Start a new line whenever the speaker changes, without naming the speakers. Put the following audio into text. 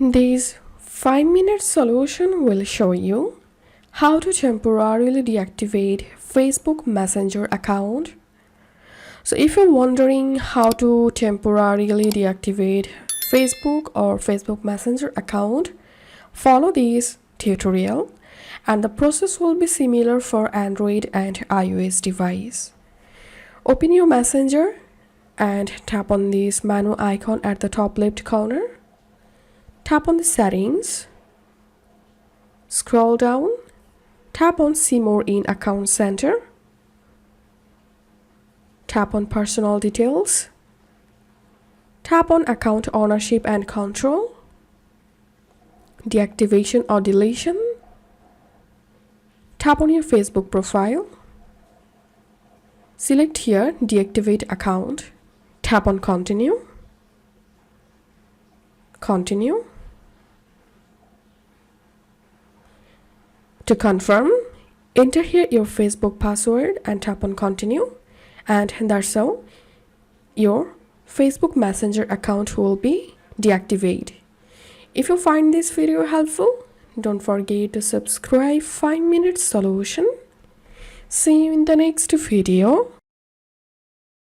This 5-minute solution will show you how to temporarily deactivate Facebook Messenger account. So if you're wondering how to temporarily deactivate Facebook or Facebook Messenger account, follow this tutorial and the process will be similar for Android and iOS device. Open your Messenger and tap on this menu icon at the top left corner. Tap on the settings, scroll down, tap on see more in account center, tap on personal details, tap on account ownership and control, deactivation or deletion, tap on your Facebook profile, select here deactivate account, tap on continue, continue. To confirm, enter here your Facebook password and tap on continue, and that's how your Facebook Messenger account will be deactivated. If you find this video helpful, don't forget to subscribe 5-minute solution. See you in the next video.